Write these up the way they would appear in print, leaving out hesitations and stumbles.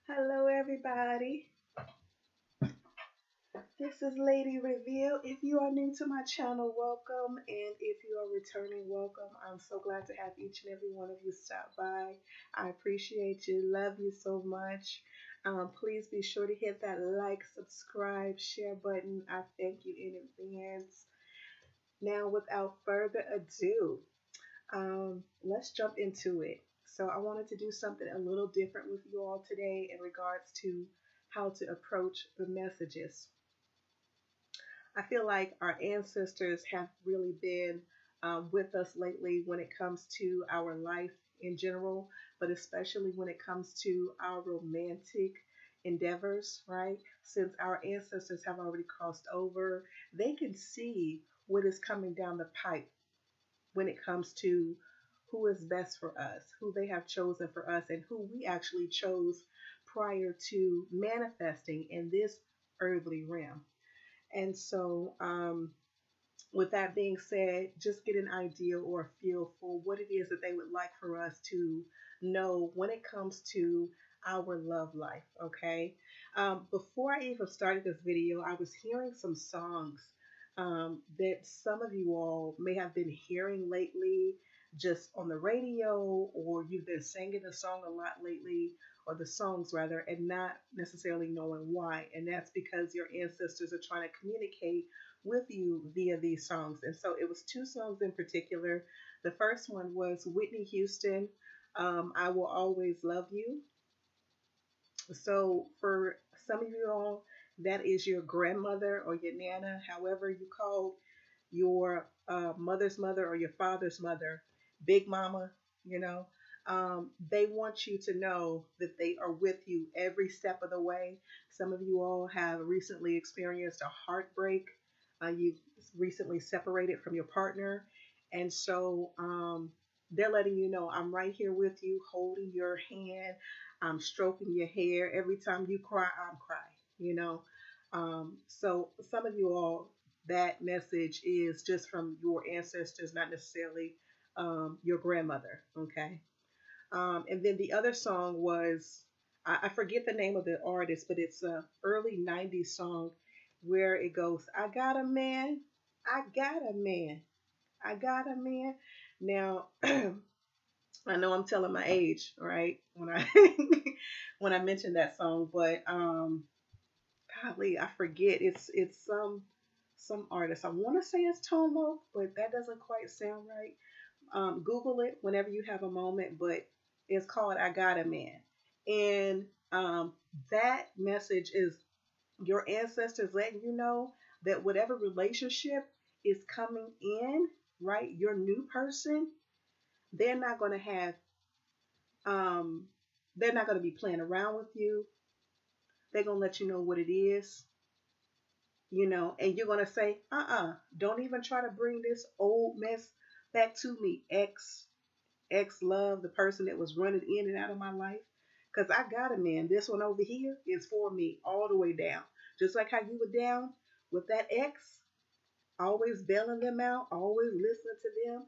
Hello, everybody. This is Lady Reveal. If you are new to my channel, welcome. And if you are returning, welcome. I'm so glad to have each and every one of you stop by. I appreciate you. Love you so much. Please be sure to hit that like, subscribe, share button. I thank you in advance. Now, without further ado, let's jump into it. So, I wanted to do something a little different with you all today in regards to how to approach the messages. I feel like our ancestors have really been with us lately when it comes to our life in general, but especially when it comes to our romantic endeavors, right? Since our ancestors have already crossed over, they can see what is coming down the pipe when it comes to who is best for us, who they have chosen for us, and who we actually chose prior to manifesting in this earthly realm. And so, with that being said, just get an idea or a feel for what it is that they would like for us to know when it comes to our love life. Okay. Before I even started this video, I was hearing some songs that some of you all may have been hearing lately just on the radio, or you've been singing the song a lot lately, or the songs rather, and not necessarily knowing why. And that's because your ancestors are trying to communicate with you via these songs. And so it was two songs in particular. The first one was Whitney Houston, I Will Always Love You. So for some of you all, that is your grandmother or your nana, however you call your mother's mother or your father's mother, big mama, you know. They want you to know that they are with you every step of the way. Some of you all have recently experienced a heartbreak. You've recently separated from your partner. And so they're letting you know, I'm right here with you, holding your hand. I'm stroking your hair. Every time you cry, I'm crying, you know. So some of you all, that message is just from your ancestors, not necessarily your grandmother. Okay. And then the other song was, I forget the name of the artist, but it's a early 90s song where it goes, I got a man, I got a man, I got a man. Now, I know I'm telling my age, right? When I when I mentioned that song, but golly, I forget. It's some artist. I want to say it's Tomo, but that doesn't quite sound right. Google it whenever you have a moment, but it's called I Got a Man. And that message is your ancestors letting you know that whatever relationship is coming in, right, your new person, they're not going to have, um, they're not going to be playing around with you. They're going to let you know what it is, and you're going to say, don't even try to bring this old mess back to me, ex love, the person that was running in and out of my life. Because I got a man. This one over here is for me all the way down. Just like how you were down with that ex, always bailing them out, always listening to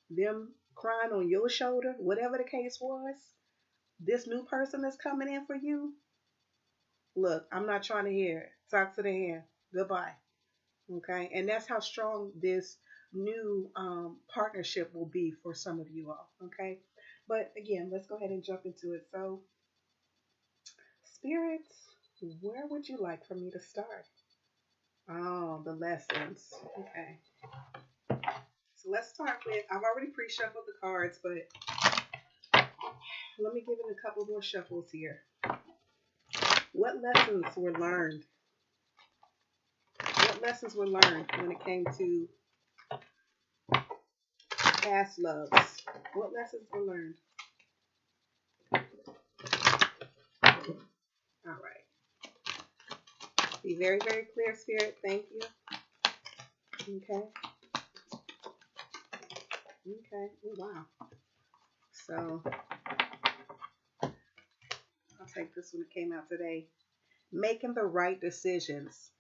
them crying on your shoulder, whatever the case was. This new person that's coming in for you, look, I'm not trying to hear it. Talk to the hand. Goodbye. Okay. And that's how strong this new partnership will be for some of you all. Okay. But again, let's go ahead and jump into it. So, spirits, where would you like for me to start? Oh, the lessons. Okay. So let's start with, I've already pre-shuffled the cards, but let me give it a couple more shuffles here. What lessons were learned? What lessons were learned when it came to past loves? What lessons were learned? All right. Be very, very clear, Spirit. Thank you. Okay. Okay. Oh, wow. So I'll take this one that came out today. Making the right decisions.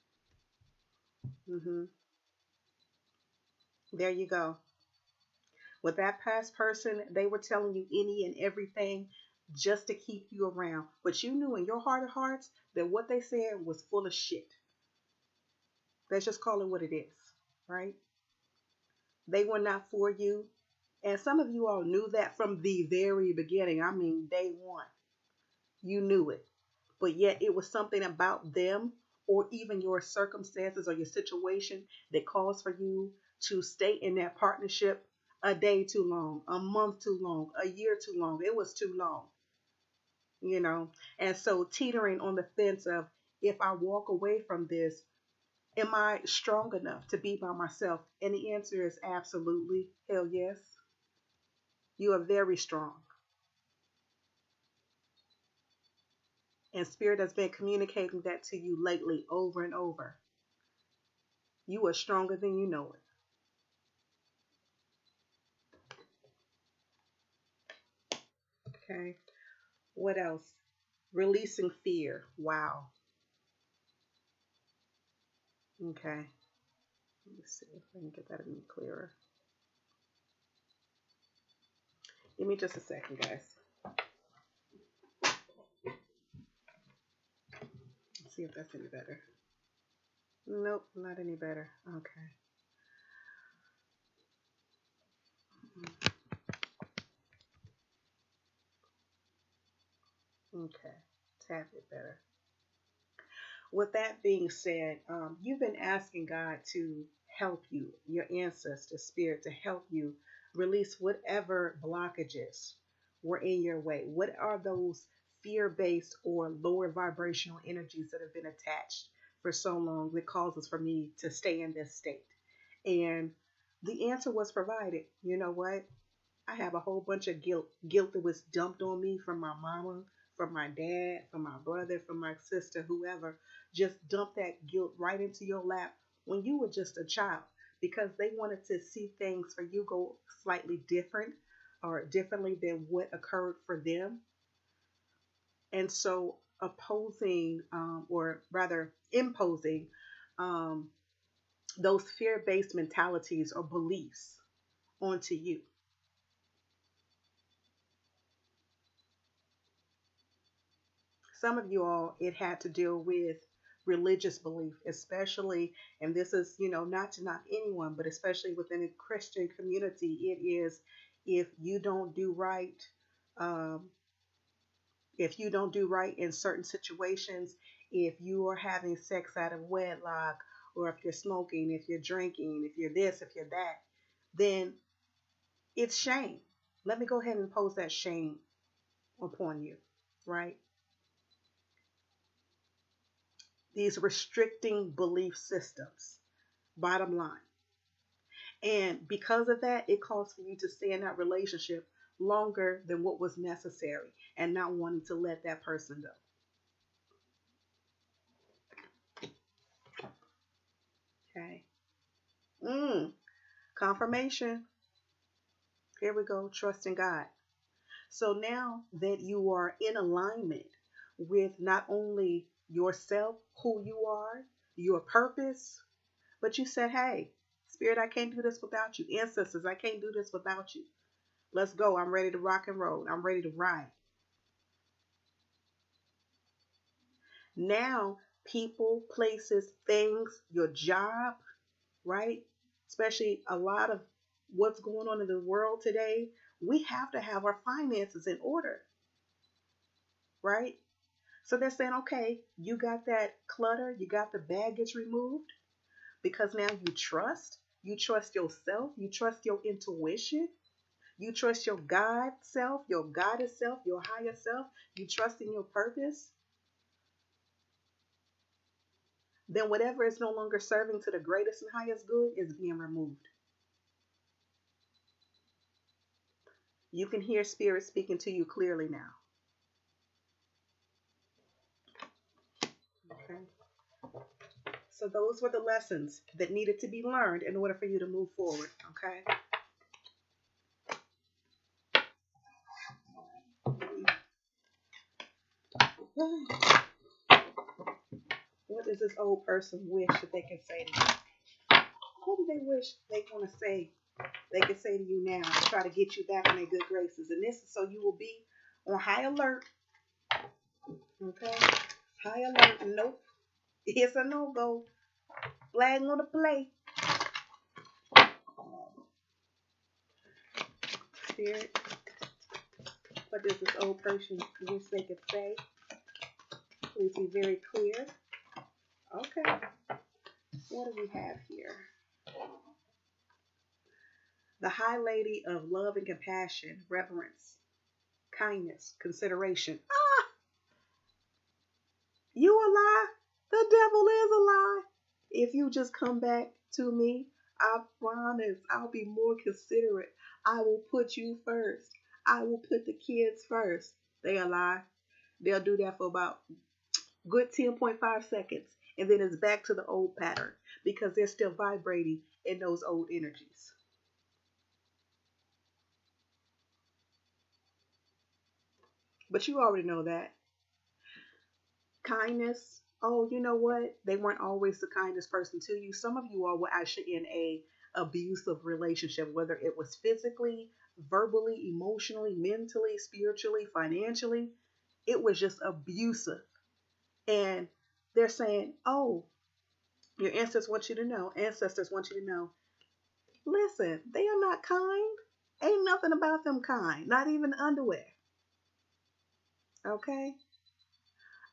There you go. With that past person, they were telling you any and everything just to keep you around. But you knew in your heart of hearts that what they said was full of shit. Let's just call it what it is, right? They were not for you. And some of you all knew that from the very beginning. I mean, day one. You knew it. But yet it was something about them or even your circumstances or your situation that caused for you to stay in that partnership a day too long, a month too long, a year too long. It was too long, you know. And so teetering on the fence of, if I walk away from this, am I strong enough to be by myself? And the answer is absolutely, hell yes. You are very strong. And Spirit has been communicating that to you lately over and over. You are stronger than you know it. Okay. What else? Releasing fear. Wow. Okay. Let me see if I can get that any clearer. Give me just a second, guys. Let's see if that's any better. Nope, not any better. Okay. Okay. Tap it better. With that being said, you've been asking God to help you, your ancestor spirit, to help you release whatever blockages were in your way. What are those fear based or lower vibrational energies that have been attached for so long that causes for me to stay in this state? And the answer was provided. You know what? I have a whole bunch of guilt that was dumped on me from my mama, from my dad, from my brother, from my sister, whoever. Just dump that guilt right into your lap when you were just a child because they wanted to see things for you go slightly different or differently than what occurred for them. And so opposing, or rather imposing, um, those fear-based mentalities or beliefs onto you. Some of you all, it had to deal with religious belief, especially, and this is, not to knock anyone, but especially within a Christian community, it is if you don't do right, um, if you don't do right in certain situations, if you are having sex out of wedlock, or if you're smoking, if you're drinking, if you're this, if you're that, then it's shame. Let me go ahead and impose that shame upon you, right? These restricting belief systems, bottom line. And because of that, it calls for you to stay in that relationship longer than what was necessary and not wanting to let that person go. Okay. Confirmation. Here we go. Trust in God. So now that you are in alignment with not only yourself, who you are, your purpose, but you said, hey, Spirit, I can't do this without you. Ancestors, I can't do this without you. Let's go. I'm ready to rock and roll. I'm ready to ride. Now, people, places, things, your job, right? Especially a lot of what's going on in the world today, we have to have our finances in order, right? So they're saying, okay, you got that clutter, you got the baggage removed because now you trust yourself, you trust your intuition, you trust your God self, your goddess self, your higher self, you trust in your purpose. Then whatever is no longer serving to the greatest and highest good is being removed. You can hear Spirit speaking to you clearly now. Okay. So those were the lessons that needed to be learned in order for you to move forward. Okay. What does this old person wish that they can say to you? What do they wish they want to say they can say to you now to try to get you back in their good graces? And this is so you will be On high alert. Okay. High alert. Nope. It's a no go. Flag on the play. Spirit. What does this old person wish they could say? Please be very clear. Okay. What do we have here? The High Lady of love and compassion, reverence, kindness, consideration. Ah, you a lie. The devil is a lie. If you just come back to me, I promise I'll be more considerate. I will put you first. I will put the kids first. They a lie. They'll do that for about good 10.5 seconds. And then it's back to the old pattern because they're still vibrating in those old energies. But you already know that. Kindness. Oh, you know what? They weren't always the kindest person to you. Some of you all were actually in a abusive relationship, whether it was physically, verbally, emotionally, mentally, spiritually, financially. It was just abusive. And they're saying, oh, your ancestors want you to know, listen, they are not kind. Ain't nothing about them kind, not even underwear. Okay?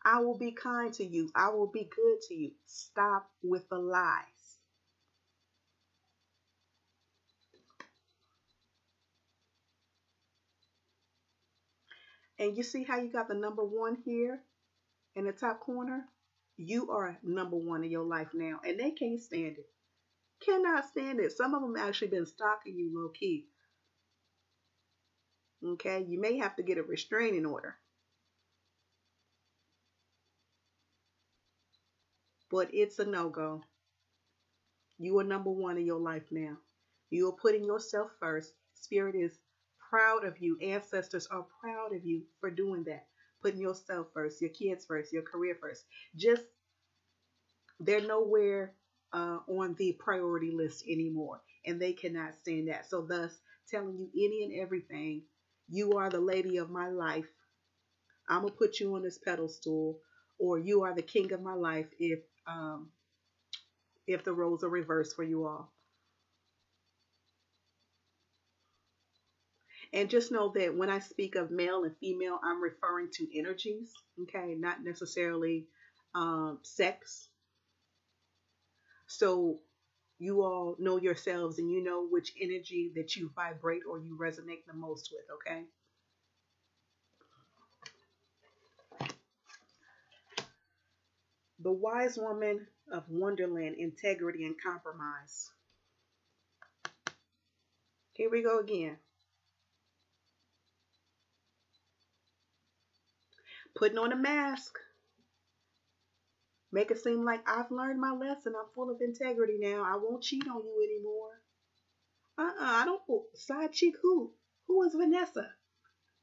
I will be kind to you. I will be good to you. Stop with the lies. And you see how you got the number one here in the top corner? You are number one in your life now, and they can't stand it. Cannot stand it. Some of them actually been stalking you low key. Okay, you may have to get a restraining order, but it's a no go. You are number one in your life now. You are putting yourself first. Spirit is proud of you. Ancestors are proud of you for doing that. Putting yourself first, your kids first, your career first. Just, they're nowhere on the priority list anymore. And they cannot stand that. So, thus, telling you any and everything. You are the lady of my life. I'm going to put you on this pedestal. Or you are the king of my life if the roles are reversed for you all. And just know that when I speak of male and female, I'm referring to energies, okay, not necessarily sex. So you all know yourselves and you know which energy that you vibrate or you resonate the most with, okay? The wise woman of Wonderland, integrity and compromise. Here we go again. Putting on a mask. Make it seem like I've learned my lesson. I'm full of integrity now. I won't cheat on you anymore. I don't. Side chick who? Who is Vanessa?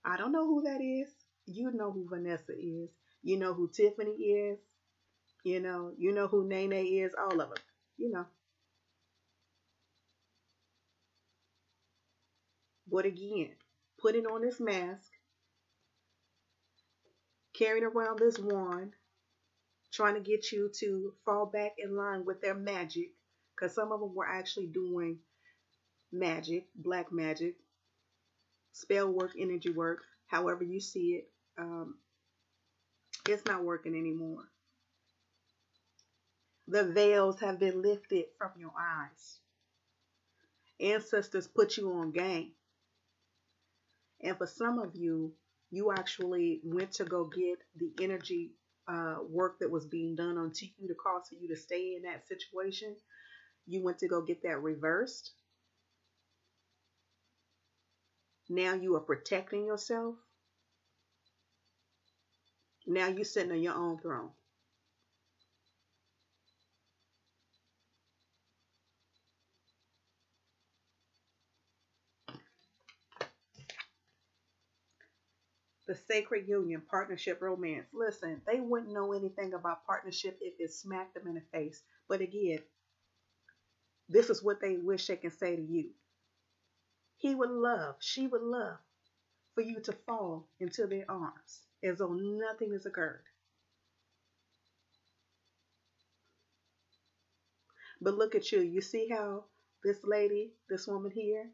I don't know who that is. You know who Vanessa is. You know who Tiffany is. You know who Nene is. All of them. You know. But again, putting on this mask, carrying around this wand, trying to get you to fall back in line with their magic. Because some of them were actually doing magic, black magic, spell work, energy work, however you see it. It's not working anymore. The veils have been lifted from your eyes. Ancestors put you on game. And for some of you, you actually went to go get the energy work that was being done onto you to cause for you to stay in that situation. You went to go get that reversed. Now you are protecting yourself. Now you're sitting on your own throne. The sacred union, partnership, romance. Listen, they wouldn't know anything about partnership if it smacked them in the face. But again, this is what they wish they can say to you. He would love, she would love for you to fall into their arms as though nothing has occurred. But look at you. You see how this lady, this woman here,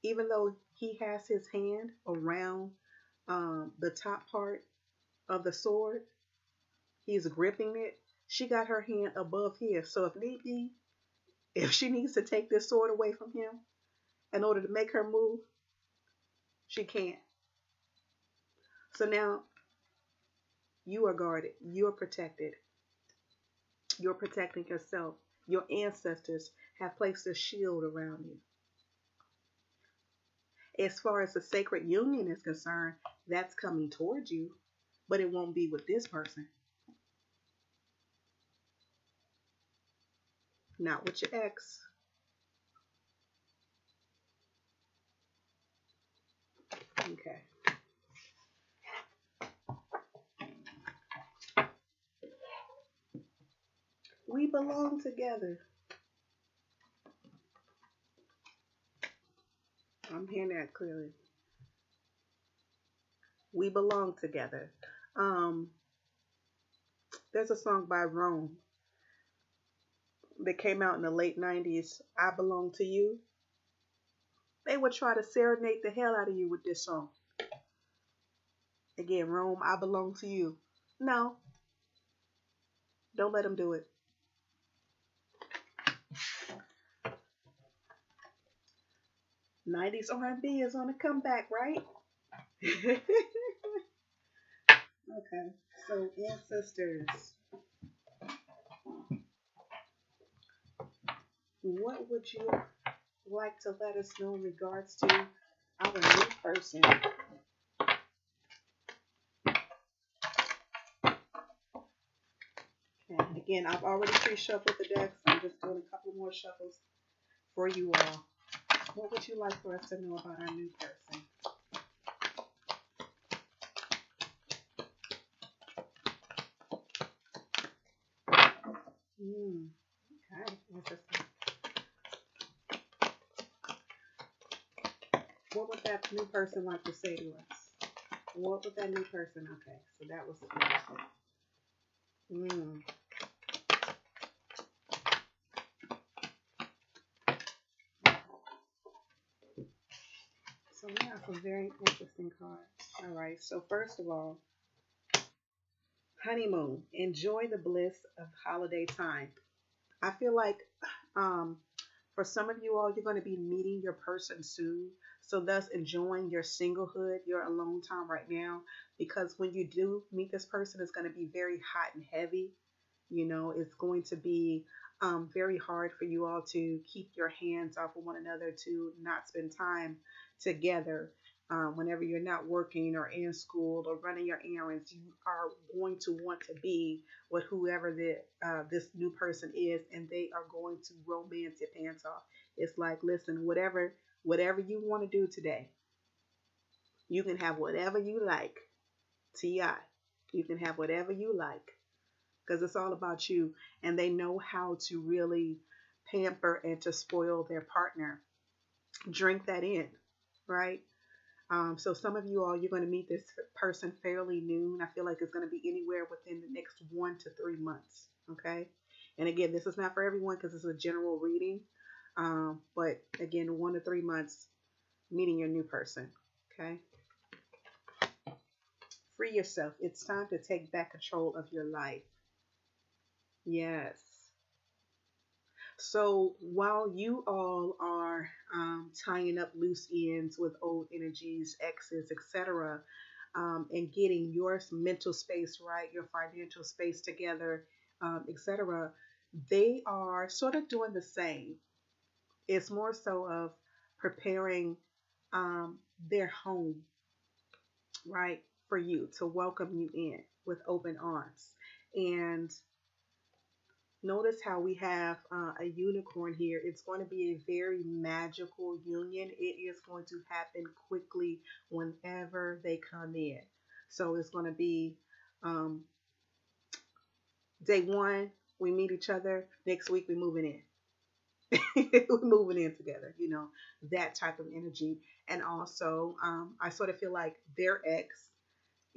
even though he has his hand around the top part of the sword, he's gripping it. She got her hand above his. So if need be, if she needs to take this sword away from him in order to make her move, she can't. So now you are guarded. You're protected. You're protecting yourself. Your ancestors have placed a shield around you. As far as the sacred union is concerned, that's coming towards you, but it won't be with this person. Not with your ex. Okay. We belong together. I'm hearing that clearly. We belong together. Um, there's a song by Rome that came out in the late 90s. I Belong to You. They would try to serenade the hell out of you with this song. Again, Rome, I belong to you. No, don't let them do it. 90s R&B is on a comeback, right? Okay, so ancestors, what would you like to let us know in regards to our new person? Okay, again, I've already pre-shuffled the decks. I'm just doing a couple more shuffles for you all. What would you like for us to know about our new person? Okay, interesting. What would that new person like to say to us? What would that new person? Okay, so that was interesting. Mm. So we have some very interesting cards. All right. So first of all, honeymoon. Enjoy the bliss of holiday time. I feel like um, for some of you all, you're going to be meeting your person soon. So thus enjoying your singlehood, your alone time right now. Because when you do meet this person, it's going to be very hot and heavy. You know, it's going to be very hard for you all to keep your hands off of one another, to not spend time together. Whenever you're not working or in school or running your errands, you are going to want to be with whoever this new person is, and they are going to romance your pants off. It's like, listen, whatever you want to do today, you can have whatever you like. Ti, you can have whatever you like because it's all about you. And they know how to really pamper and to spoil their partner. Drink that in, right? So some of you all, you're going to meet this person fairly noon. I feel like it's going to be anywhere within the next 1 to 3 months. Okay. And again, this is not for everyone because it's a general reading. But again, 1 to 3 months meeting your new person. Okay. Free yourself. It's time to take back control of your life. Yes. So while you all are tying up loose ends with old energies, exes, etc., and getting your mental space right, your financial space together, etc., they are sort of doing the same. It's more so of preparing their home, right, for you to welcome you in with open arms. And notice how we have a unicorn here. It's going to be a very magical union. It is going to happen quickly whenever they come in. So it's going to be um, day one, we meet each other. Next week, we moving in. We're moving in together, that type of energy. And also, I sort of feel like their ex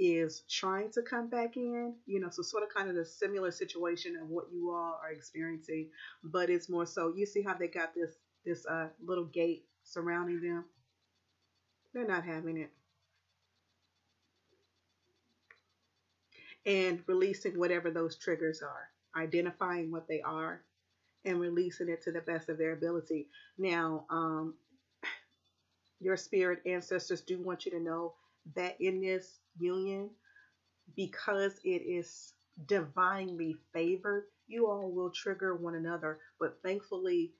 is trying to come back in, so sort of kind of the similar situation of what you all are experiencing, but it's more so you see how they got this little gate surrounding them. They're not having it. And releasing whatever those triggers are, identifying what they are, and releasing it to the best of their ability. Now, your spirit ancestors do want you to know that in this union, because it is divinely favored, you all will trigger one another. But thankfully,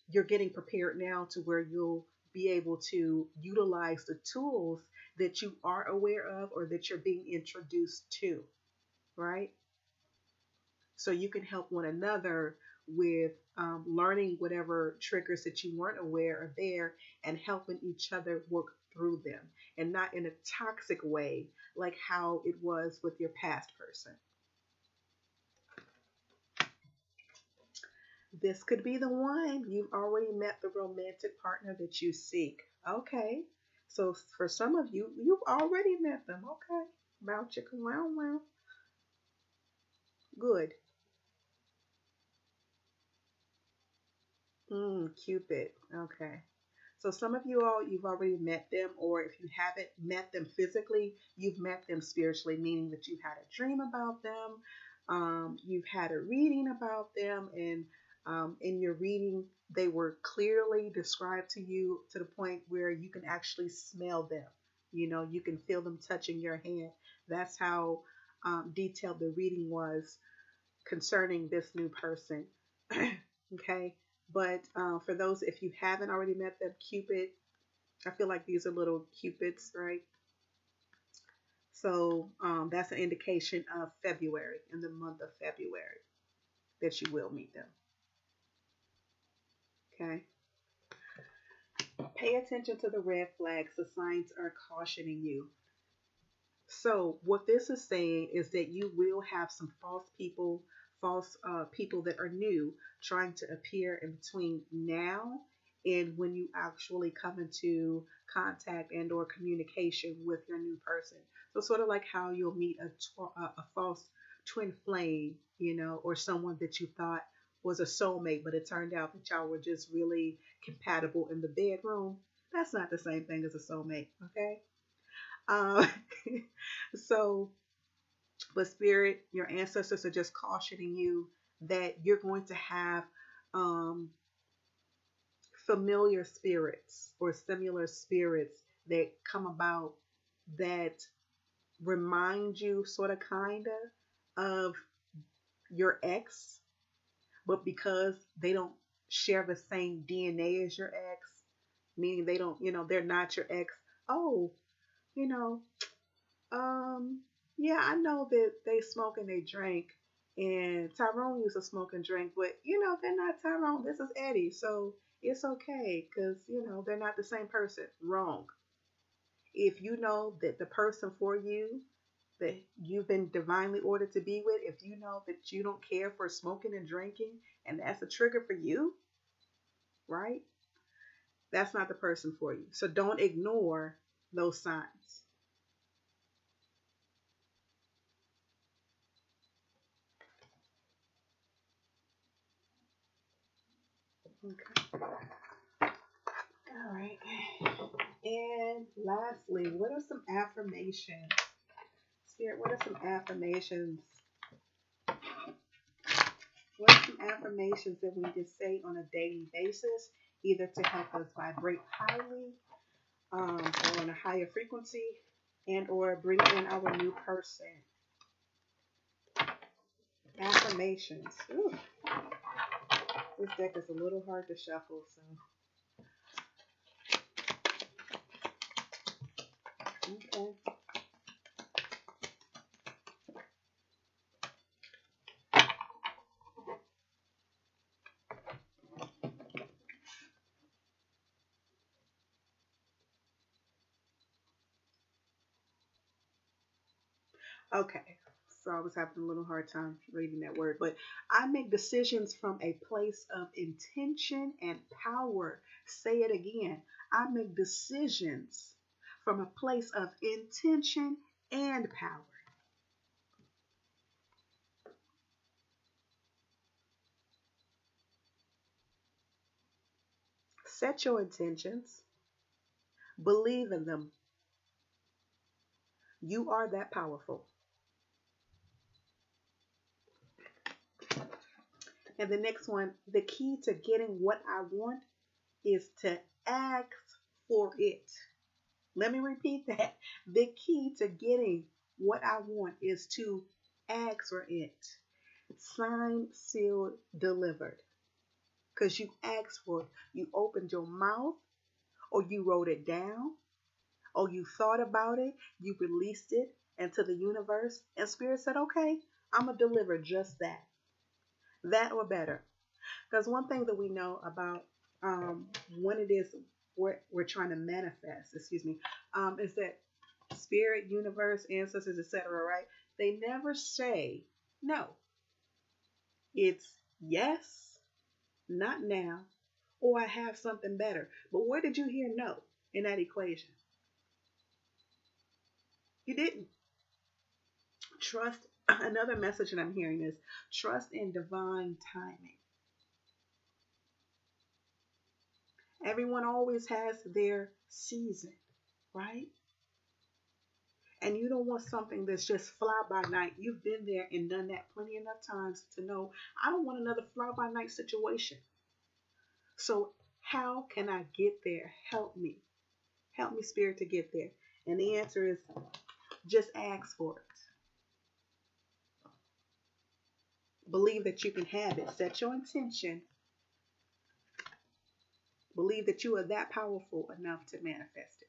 you're getting prepared now to where you'll be able to utilize the tools that you are aware of or that you're being introduced to, right? So you can help one another with learning whatever triggers that you weren't aware are there and helping each other work through them, and not in a toxic way like how it was with your past person. This could be the one. You've already met the romantic partner that you seek. Okay. So for some of you, you've already met them. Okay. Bow chicka wow wow. Good. Cupid. Okay. So some of you all, you've already met them, or if you haven't met them physically, you've met them spiritually, meaning that you've had a dream about them, you've had a reading about them, and in your reading, they were clearly described to you to the point where you can actually smell them. You can feel them touching your hand. That's how detailed the reading was concerning this new person. Okay. But for those, if you haven't already met them, Cupid, I feel like these are little Cupids, right? So that's an indication of February, in the month of February, that you will meet them. Okay. Pay attention to the red flags. The signs are cautioning you. So what this is saying is that you will have some false people that are new trying to appear in between now and when you actually come into contact and or communication with your new person. So sort of like how you'll meet a false twin flame, or someone that you thought was a soulmate, but it turned out that y'all were just really compatible in the bedroom. That's not the same thing as a soulmate, okay? Um, so, but spirit, your ancestors are just cautioning you that you're going to have um, familiar spirits or similar spirits that come about that remind you, sort of, kind of your ex, but because they don't share the same DNA as your ex, meaning they don't, they're not your ex. Oh, you know, yeah, I know that they smoke and they drink, and Tyrone used to smoke and drink, but they're not Tyrone. This is Eddie, so it's okay because they're not the same person. Wrong. If you know that the person for you that you've been divinely ordered to be with, if you know that you don't care for smoking and drinking, and that's a trigger for you, right? That's not the person for you. So don't ignore those signs. Okay. All right. And lastly, what are some affirmations? Spirit, what are some affirmations? What are some affirmations that we can say on a daily basis, either to help us vibrate highly, or on a higher frequency, and or bring in our new person? Affirmations. Ooh, this deck is a little hard to shuffle, so okay. Okay. So I was having a little hard time reading that word. But I make decisions from a place of intention and power. Say it again. I make decisions from a place of intention and power. Set your intentions, believe in them. You are that powerful. And the next one, the key to getting what I want is to ask for it. Let me repeat that. The key to getting what I want is to ask for it. Signed, sealed, delivered. Because you asked for it. You opened your mouth, or you wrote it down, or you thought about it. You released it into the universe. And Spirit said, okay, I'm going to deliver just that. That or better. Because one thing that we know about when it is we're trying to manifest, is that spirit, universe, ancestors, etc., right? They never say no. It's yes, not now, or I have something better. But where did you hear no in that equation? You didn't. Trust, another message that I'm hearing is trust in divine timing. Everyone always has their season, right? And you don't want something that's just fly by night. You've been there and done that plenty enough times to know I don't want another fly by night situation. So, how can I get there? Help me. Help me, Spirit, to get there. And the answer is just ask for it. Believe that you can have it. Set your intention. Believe that you are that powerful enough to manifest it.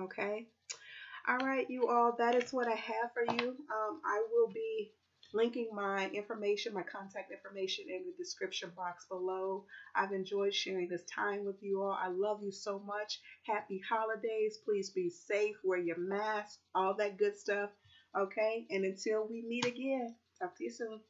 Okay? All right, you all, that is what I have for you. I will be linking my information, my contact information in the description box below. I've enjoyed sharing this time with you all. I love you so much. Happy holidays. Please be safe. Wear your mask, all that good stuff. Okay, and until we meet again, talk to you soon.